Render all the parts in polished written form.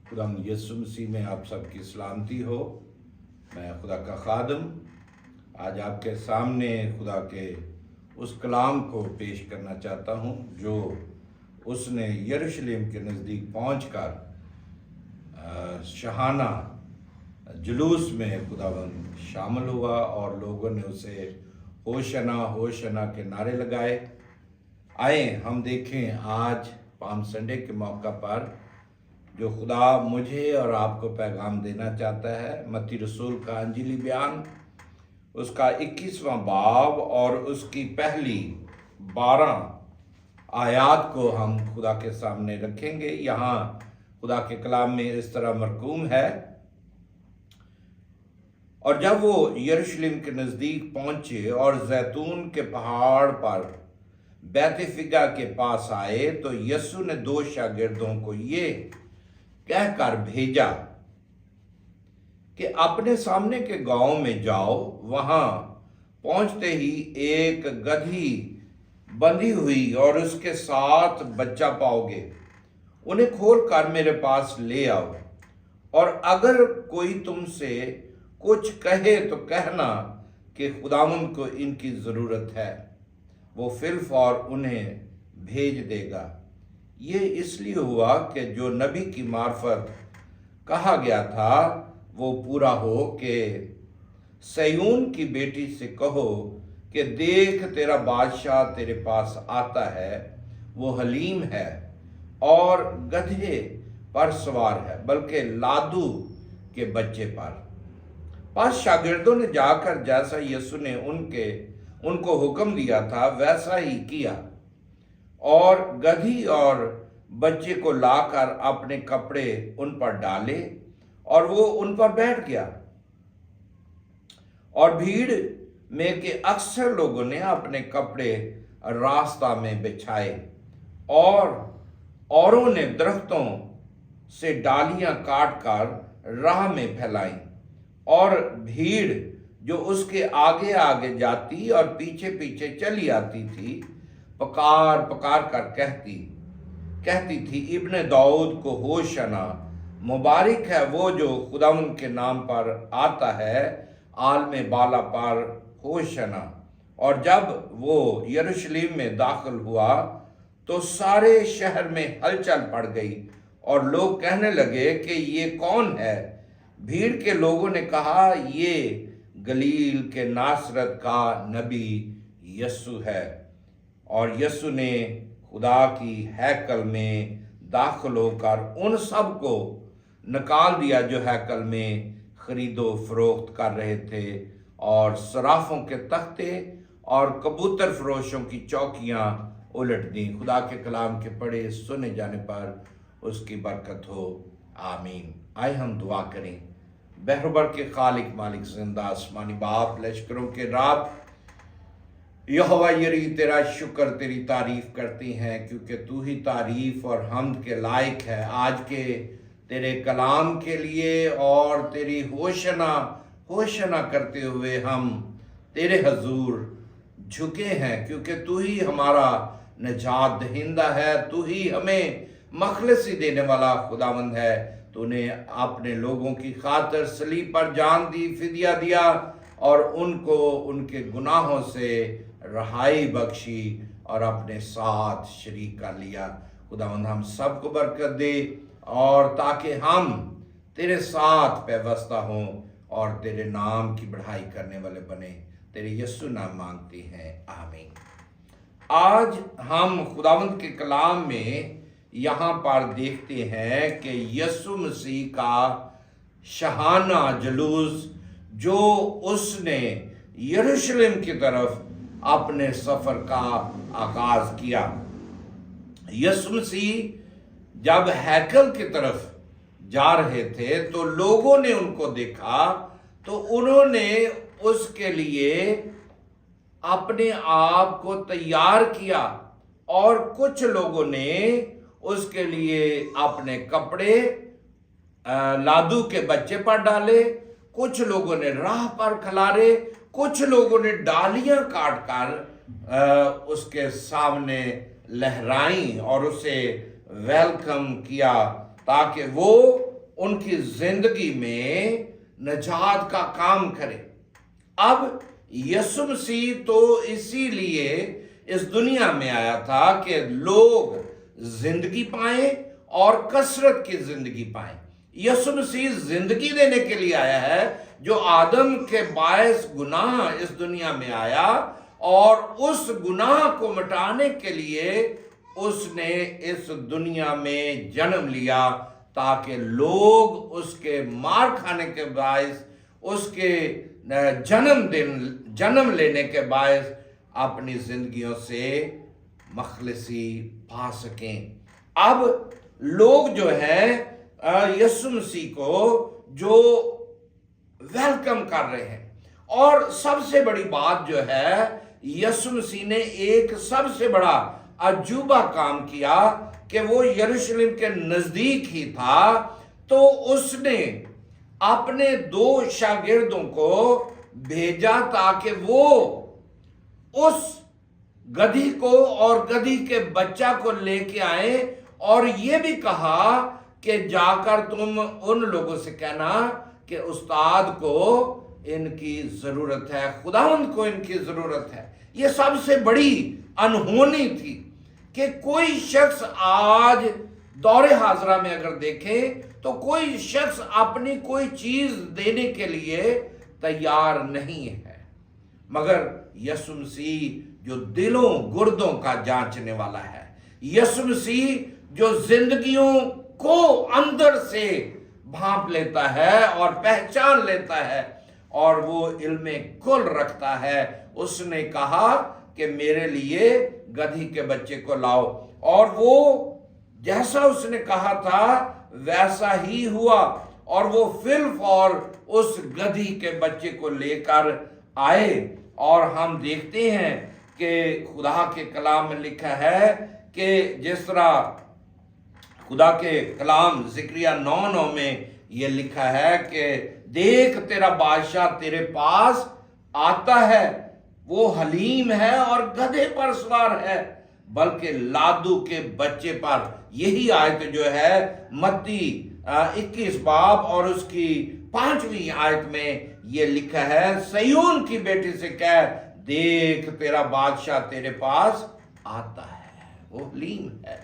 खुदावंद यीशु मसीह में आप सबकी सलामती हो। मैं खुदा का खादम आज आपके सामने खुदा के उस कलाम को पेश करना चाहता हूँ जो उसने यरूशलेम के नज़दीक पहुँचकर शहाना जुलूस में खुदावंद शामिल हुआ और लोगों ने उसे होशना होशना के नारे लगाए। आए हम देखें आज पाम संडे के मौका पर जो खुदा मुझे और आपको पैगाम देना चाहता है। मत्ती रसूल का अंजीली बयान उसका 21वां बाब और उसकी पहली 12 आयात को हम खुदा के सामने रखेंगे। यहाँ खुदा के कलाम में इस तरह मरकूम है, और जब वो यरूशलेम के नज़दीक पहुंचे और जैतून के पहाड़ पर बैतफिगा के पास आए तो यीशु ने 2 शागिर्दों को ये कहकर भेजा कि अपने सामने के गांव में जाओ। वहां पहुंचते ही एक गधी बंधी हुई और उसके साथ बच्चा पाओगे। उन्हें खोल कर मेरे पास ले आओ, और अगर कोई तुमसे कुछ कहे तो कहना कि खुदावंद को इनकी ज़रूरत है, वो फिलफौर उन्हें भेज देगा। ये इसलिए हुआ कि जो नबी की मार्फत कहा गया था वो पूरा हो कि सयून की बेटी से कहो कि देख तेरा बादशाह तेरे पास आता है, वो हलीम है और गधे पर सवार है, बल्कि लादू के बच्चे पर। 5 शागिर्दों ने जाकर जैसा यीशु ने उनको हुक्म दिया था वैसा ही किया, और गधी और बच्चे को लाकर अपने कपड़े उन पर डाले और वो उन पर बैठ गया। और भीड़ में के अक्सर लोगों ने अपने कपड़े रास्ता में बिछाए, और औरों ने दरख्तों से डालियां काट कर राह में फैलाई। और भीड़ जो उसके आगे आगे जाती और पीछे पीछे चली आती थी पकार पकार कर कहती थी, इब्ने दाऊद को होशना, मुबारक है वो जो खुदावंद के नाम पर आता है, आलमे बाला पर होशना। और जब वो यरूशलेम में दाखिल हुआ तो सारे शहर में हलचल पड़ गई और लोग कहने लगे कि ये कौन है। भीड़ के लोगों ने कहा, ये गलील के नासरत का नबी यीशु है। और यीशु ने खुदा की हैकल में दाखिल होकर उन सब को निकाल दिया जो हैकल में खरीदो फरोख्त कर रहे थे, और सराफों के तख्ते और कबूतर फरोशों की चौकियां उलट दी। खुदा के कलाम के पढ़े सुने जाने पर उसकी बरकत हो, आमीन। आए हम दुआ करें। बहरबर के खालिक मालिक जिंदा आसमानी बाप, लश्करों के राब, यहोवा यरी तेरा शुक्र तेरी तारीफ करती हैं, क्योंकि तू ही तारीफ और हमद के लायक है। आज के तेरे कलाम के लिए और तेरी होशना करते हुए हम तेरे हजूर झुके हैं, क्योंकि तू ही हमारा निजात दहिंदा है, तू ही हमें मखलसी देने वाला खुदावंद है। तूने अपने लोगों की खातिर सलीब पर जान दी, फिदिया दिया और उनको उनके गुनाहों से रहाई बख्शी और अपने साथ शरीक कर लिया। खुदावंद हम सबको बरकत दे, और ताकि हम तेरे साथ पैवस्ता हों और तेरे नाम की बढ़ाई करने वाले बने। तेरे यीशु नाम मांगते हैं, आमीन। आज हम खुदावंद के कलाम में यहाँ पर देखते हैं कि यीशु मसीह का शहाना जुलूस जो उसने यरूशलेम की तरफ अपने सफर का आगाज किया। यीशु मसीह जब हैकल की तरफ जा रहे थे तो लोगों ने उनको देखा, तो उन्होंने उसके लिए अपने आप को तैयार किया, और कुछ लोगों ने उसके लिए अपने कपड़े लादू के बच्चे पर डाले, कुछ लोगों ने राह पर खिलारे, कुछ लोगों ने डालियां काट कर उसके सामने लहराई और उसे वेलकम किया ताकि वो ان کی زندگی میں نجات کا کام کرے۔ اب یسوع مسیح تو اسی لیے اس دنیا میں آیا تھا کہ لوگ زندگی پائیں اور کثرت کی زندگی پائیں۔ یسوع مسیح زندگی دینے کے لیے آیا ہے، جو آدم کے باعث گناہ اس دنیا میں آیا، اور اس گناہ کو مٹانے کے لیے اس نے اس دنیا میں جنم لیا، تاکہ لوگ اس کے مار کھانے کے باعث، اس کے جنم لینے کے باعث اپنی زندگیوں سے مخلصی پا سکیں۔ اب لوگ جو ہے یسوع مسیح کو جو ویلکم کر رہے ہیں، اور سب سے بڑی بات جو ہے یسوع مسیح نے ایک سب سے بڑا عجوبہ کام کیا کہ وہ یروشلم کے نزدیک ہی تھا، تو اس نے اپنے 2 شاگردوں کو بھیجا تاکہ وہ اس گدھی کو اور گدھی کے بچہ کو لے کے آئیں، اور یہ بھی کہا کہ جا کر تم ان لوگوں سے کہنا کہ استاد کو ان کی ضرورت ہے، خداوند کو ان کی ضرورت ہے۔ یہ سب سے بڑی انہونی تھی کہ کوئی شخص آج دور حاضرہ میں اگر دیکھیں تو کوئی شخص اپنی کوئی چیز دینے کے لیے تیار نہیں ہے، مگر یسوع مسیح جو دلوں گردوں کا جانچنے والا ہے، یسوع مسیح جو زندگیوں کو اندر سے بھانپ لیتا ہے اور پہچان لیتا ہے اور وہ علم کل رکھتا ہے، اس نے کہا کہ میرے لیے گدھی کے بچے کو لاؤ، اور وہ جیسا اس نے کہا تھا ویسا ہی ہوا، اور وہ فی الفور اس گدھی کے بچے کو لے کر آئے۔ اور ہم دیکھتے ہیں کہ خدا کے کلام میں لکھا ہے کہ جس طرح خدا کے کلام زکریا 9:9 میں یہ لکھا ہے کہ دیکھ تیرا بادشاہ تیرے پاس آتا ہے، وہ حلیم ہے اور گدھے پر سوار ہے، بلکہ لادو کے بچے پر۔ یہی آیت جو ہے متی 21 باب اور اس کی 5ویں آیت میں یہ لکھا ہے، سیون کی بیٹی سے کہہ دیکھ تیرا بادشاہ تیرے پاس آتا ہے، وہ حلیم ہے۔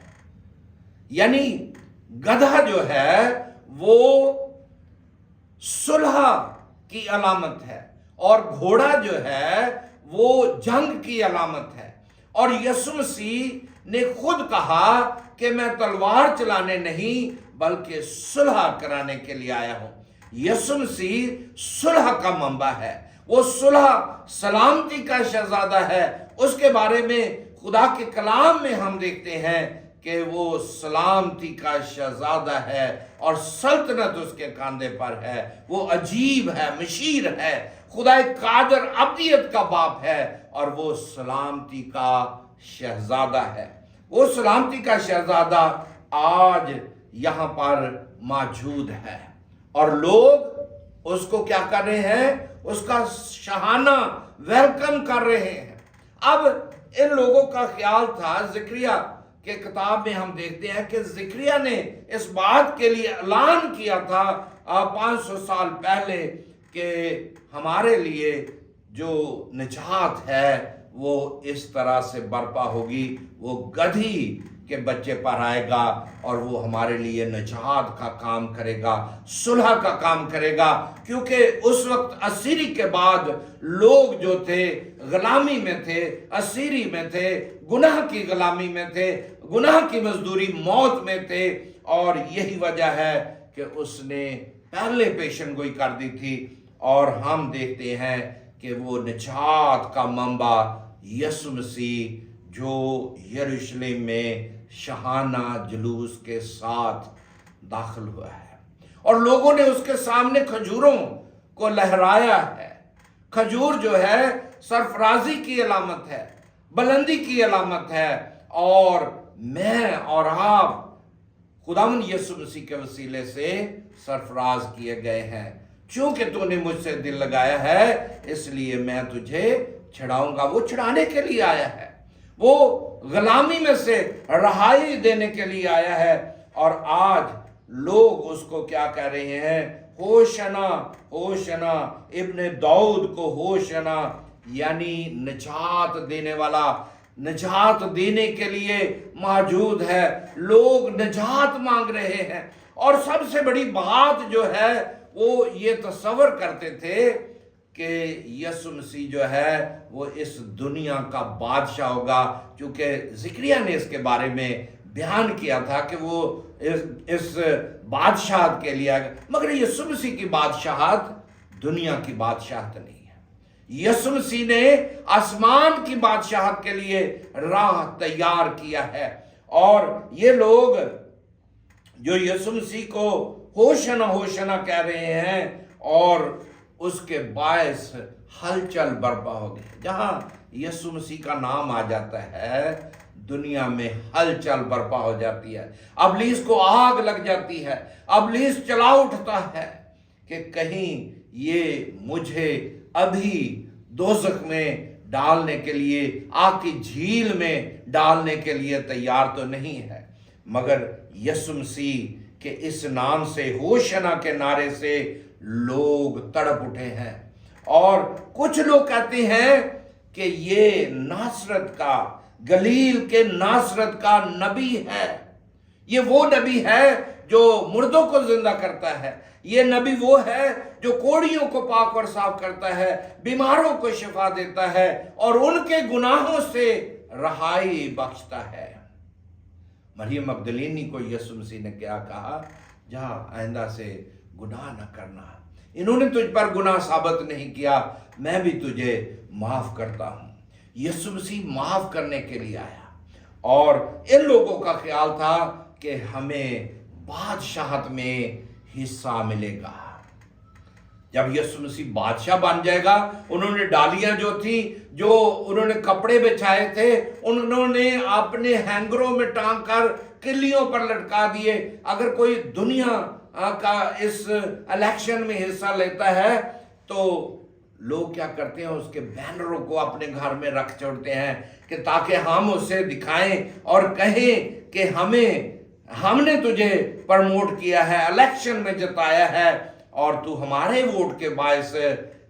یعنی گدھا جو ہے وہ صلح کی علامت ہے، اور گھوڑا جو ہے وہ جنگ کی علامت ہے، اور یسوع مسیح نے خود کہا کہ میں تلوار چلانے نہیں بلکہ صلح کرانے کے لیے آیا ہوں۔ یسوع مسیح صلح کا منبع ہے، وہ صلح سلامتی کا شہزادہ ہے۔ اس کے بارے میں خدا کے کلام میں ہم دیکھتے ہیں کہ وہ سلامتی کا شہزادہ ہے اور سلطنت اس کے کاندھے پر ہے، وہ عجیب ہے، مشیر ہے، خدا قادر ابدیت کا باپ ہے، اور وہ سلامتی کا شہزادہ ہے۔ وہ سلامتی کا شہزادہ آج یہاں پر موجود ہے، اور لوگ اس کو کیا کر رہے ہیں؟ اس کا شاہانہ ویلکم کر رہے ہیں۔ اب ان لوگوں کا خیال تھا، زکریا کہ کتاب میں ہم دیکھتے ہیں کہ زکریا نے اس بات کے لیے اعلان کیا تھا 500 سال پہلے کہ ہمارے لیے جو نجات ہے وہ اس طرح سے برپا ہوگی، وہ گدھی کے بچے پر آئے گا اور وہ ہمارے لیے نجات کا کام کرے گا، صلح کا کام کرے گا۔ کیونکہ اس وقت اسیری کے بعد لوگ جو تھے غلامی میں تھے، اسیری میں تھے، گناہ کی غلامی میں تھے، گناہ کی مزدوری موت میں تھے، اور یہی وجہ ہے کہ اس نے پہلے پیشن گوئی کر دی تھی۔ اور ہم دیکھتے ہیں کہ وہ نجات کا منبع یسوع مسیح جو یروشلم میں شاہانہ جلوس کے ساتھ داخل ہوا ہے، اور لوگوں نے اس کے سامنے کھجوروں کو لہرایا ہے۔ کھجور جو ہے سرفرازی کی علامت ہے، بلندی کی علامت ہے، اور میں اور آپ خداوند یسوع مسیح کے وسیلے سے سرفراز کیے گئے ہیں۔ چونکہ تو نے مجھ سے دل لگایا ہے اس لیے میں تجھے چھڑاؤں گا۔ وہ چھڑانے کے لیے آیا ہے، وہ غلامی میں سے رہائی دینے کے لیے آیا ہے، اور آج लोग उसको क्या कह रहे हैं, होशना होशना, इब्ने दाऊद को होशना, यानी निजात देने वाला, निजात देने के लिए मौजूद है। लोग निजात मांग रहे हैं। और सबसे बड़ी बात जो है वो ये तस्वर करते थे कि यीशु मसीह जो है वो इस दुनिया का बादशाह होगा, क्योंकि ज़िक्रिया ने इसके बारे में बयान किया था कि वो इस बादशाहत के लिए आएगा। मगर यीशु मसीह की बादशाहत दुनिया की बादशाहत नहीं है। यीशु मसीह ने आसमान की बादशाहत के लिए राह तैयार किया है। और ये लोग जो यीशु मसीह को होशना होशना कह रहे हैं, और उसके बायस हलचल बर्पा हो गई। जहां यीशु मसीह का नाम आ जाता है, दुनिया में हलचल बर्पा हो जाती है। इब्लीस को आग लग जाती है। इब्लीस चला उठता है कि कहीं ये मुझे अभी दोज़ख में डालने के लिए, आग की झील में डालने के लिए तैयार तो नहीं है। मगर यीशु मसीह के इस नाम से, होशना के नारे से लोग तड़प उठे हैं। और कुछ लोग कहते हैं कि ये नासरत का, गलील के नासरत का नबी है। ये वो नबी है जो मुर्दों को जिंदा करता है। ये नबी वो है जो कोढ़ियों को पाक और साफ करता है, बीमारों को शिफा देता है और उनके गुनाहों से रहाई बख्शता है। मरियम मगदलीनी को यीशु मसीह ने क्या कहा, जा आइंदा से गुनाह न करना, इन्होंने तुझ पर गुनाह साबित नहीं किया, मैं भी तुझे माफ करता हूं। यीशु मसीह माफ करने के लिए आया। और इन लोगों का ख्याल था कि हमें बादशाहत में हिस्सा मिलेगा। जब यीशु मसीह बादशाह बन जाएगा, उन्होंने डालियां जो थी, जो उन्होंने कपड़े बिछाए थे, उन्होंने अपने हैंगरों में टांग कर किल्लियों पर लटका दिए। अगर कोई दुनिया का इस इलेक्शन में हिस्सा लेता है तो लोग क्या करते हैं, उसके बैनरों को अपने घर में रख छोड़ते हैं कि ताकि हम उसे दिखाएं और कहें कि हमने तुझे प्रमोट किया है, इलेक्शन में जिताया है और तू हमारे वोट के बायस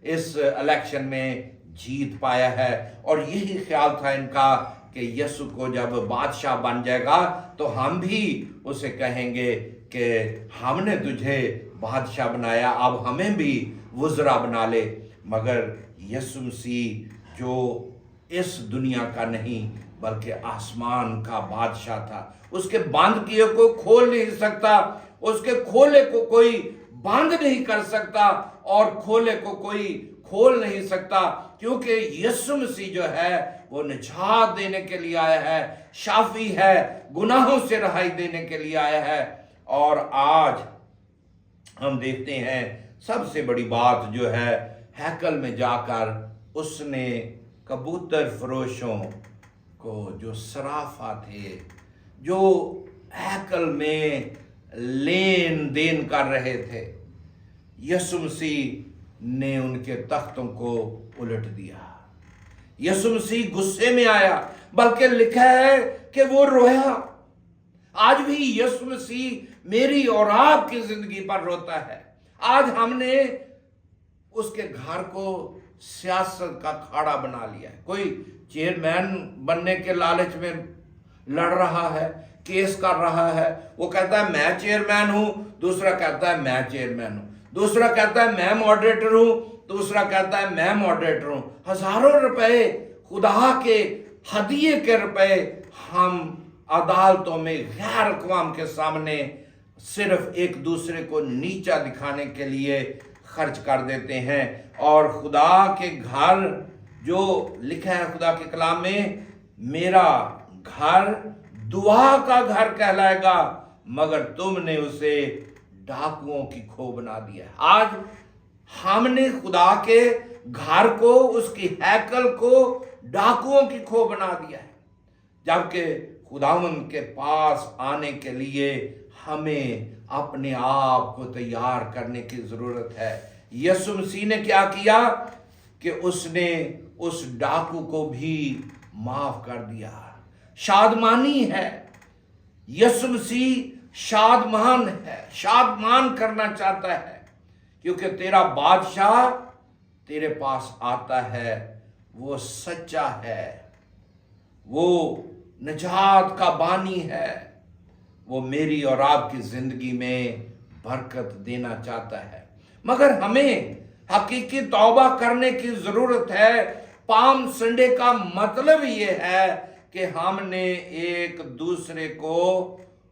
इस इलेक्शन में जीत पाया है। और यही ख्याल था इनका कि यीशु को जब बादशाह बन जाएगा तो हम भी उसे कहेंगे कि हमने तुझे बादशाह बनाया, अब हमें भी वज़रा बना ले। मगर यीशु मसीह जो इस दुनिया का नहीं बल्कि आसमान का बादशाह था, उसके बंद किए को खोल नहीं सकता, उसके खोले को कोई बंद नहीं कर सकता और खोले को कोई खोल नहीं सकता, क्योंकि यीशु मसीह जो है वो निजात देने के लिए आया है, शाफी है, गुनाहों से रहाई देने के लिए आया है। और आज हम देखते हैं सबसे बड़ी बात जो है, हैकल में जाकर उसने कबूतर फरोशों को, जो सराफा थे, जो हैकल में लेन देन कर रहे थे, यीशु मसीह ने उनके तख्तों को उलट दिया। यीशु मसीह गुस्से में आया, बल्कि लिखा है कि वो रोया। आज भी यीशु मसीह मेरी और आपकी जिंदगी पर रोता है। आज हमने उसके घर को सियासत का अखाड़ा बना लिया है। कोई चेयरमैन बनने के लालच में लड़ रहा है, केस कर रहा है। वो कहता है मैं चेयरमैन हूं, दूसरा कहता है मैं चेयरमैन हूं, दूसरा कहता है मैं मॉडरेटर हूं, दूसरा कहता है मैं मॉडरेटर हूं। हजारों रुपए खुदा के हदिये के रुपए हम अदालतों में गैर अक़वाम के सामने सिर्फ एक दूसरे को नीचा दिखाने के लिए खर्च कर देते हैं। और खुदा के घर, जो लिखा है खुदा के कलाम में, मेरा घर दुआ का घर कहलाएगा, मगर तुमने उसे डाकुओं की खो बना दिया है। आज हमने खुदा के घर को, उसकी हैकल को डाकुओं की खो बना दिया है, जबकि खुदावंद के पास आने के लिए हमें अपने आप को तैयार करने की जरूरत है। यीशु मसीह ने क्या किया कि उसने उस डाकू को भी माफ कर दिया। शादमानी है, यीशु मसीह शादमान है, शादमान करना चाहता है, क्योंकि तेरा बादशाह तेरे पास आता है, वो सच्चा है, वो निजात का बानी है, वो मेरी और आपकी जिंदगी में बरकत देना चाहता है। मगर हमें हकीकी तौबा करने की जरूरत है। पाम संडे का मतलब ये है कि हमने एक दूसरे को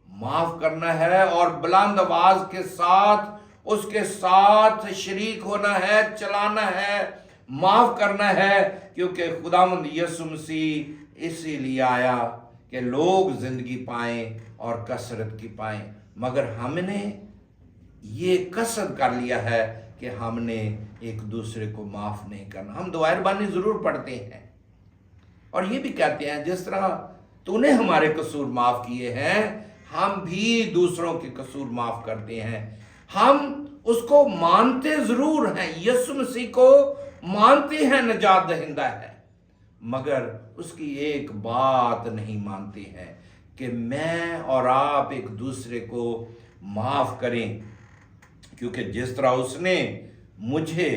माफ करना है और बुलंद आवाज के साथ उसके साथ शरीक होना है, चलाना है, माफ करना है, क्योंकि खुदावंद यीशु मसीह इसीलिए आया कि लोग जिंदगी पाएं और कसरत की पाएं। मगर हमने ये कसरत कर लिया है कि हमने एक दूसरे को माफ नहीं करना। हम दुआरबानी जरूर पढ़ते हैं और ये भी कहते हैं जिस तरह तूने हमारे कसूर माफ किए हैं, हम भी दूसरों के कसूर माफ करते हैं। हम उसको मानते जरूर हैं, यीशु मसीह को मानते हैं निजात दहिंदा है, मगर उसकी एक बात नहीं मानते हैं कि मैं और आप एक दूसरे को माफ करें, क्योंकि जिस तरह उसने मुझे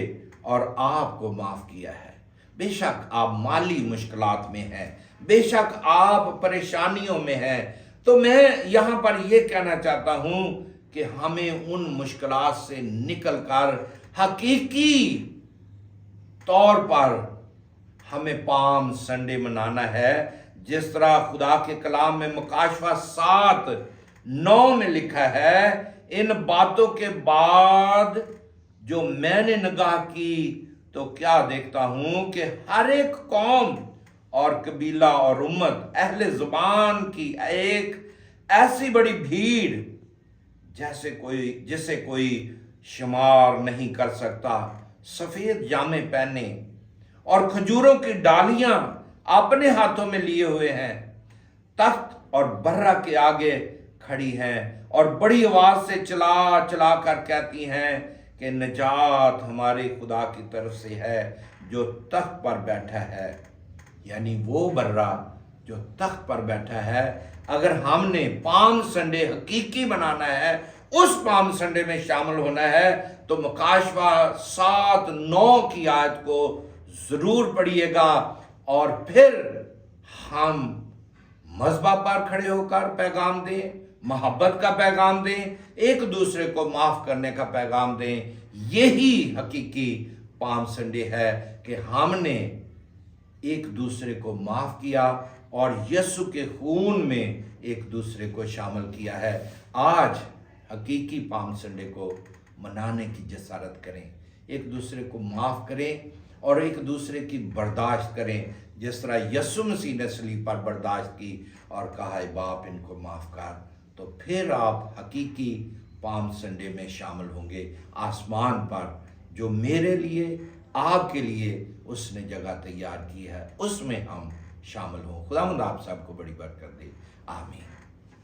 और आपको माफ किया है। बेशक आप माली मुश्किलात में हैं, बेशक आप परेशानियों में हैं, तो मैं यहां पर यह कहना चाहता हूं कि हमें उन मुश्किलात से निकलकर हकीकी तौर पर हमें पाम संडे मनाना है। जिस तरह खुदा के कलाम में मुकाशवा 7:9 में लिखा है, इन बातों के बाद जो मैंने निगाह की तो क्या देखता हूं कि हर एक कौम और कबीला और उम्मत अहले जुबान की एक ऐसी बड़ी भीड़ जिसे कोई शुमार नहीं कर सकता, सफेद जामे पहने और खजूरों की डालियां अपने हाथों में लिए हुए हैं, तख्त और बर्रा के आगे खड़ी हैं और बड़ी आवाज से चला चला कर कहती हैं कि निजात हमारे खुदा की तरफ से है जो तख्त पर बैठा है। यानी वो बर्रा जो तख्त पर बैठा है। अगर हमने पाम संडे हकीकी बनाना है, उस पाम संडे में शामिल होना है, तो मुकाशवा 7:9 की आयत को जरूर पढ़िएगा और फिर हम मज़बा पर खड़े होकर पैगाम दें, मोहब्बत का पैगाम दें, एक दूसरे को माफ करने का पैगाम दें। यही हकीकी पाम संडे है कि हमने एक दूसरे को माफ किया और यीशु के खून में एक दूसरे को शामिल किया है। आज हकीकी पाम संडे को मनाने की जसारत करें, एक दूसरे को माफ करें और एक दूसरे की बर्दाश्त करें, जिस तरह यीशु मसीह ने सलीब पर बर्दाश्त की और कहा है बाप इनको माफ कर। तो फिर आप हकीकी पाम संडे में शामिल होंगे। आसमान पर जो मेरे लिए आपके लिए उसने जगह तैयार की है, उसमें हम शामिल हों। खुदावंद आप सबको बड़ी बरकत दे। आमीन।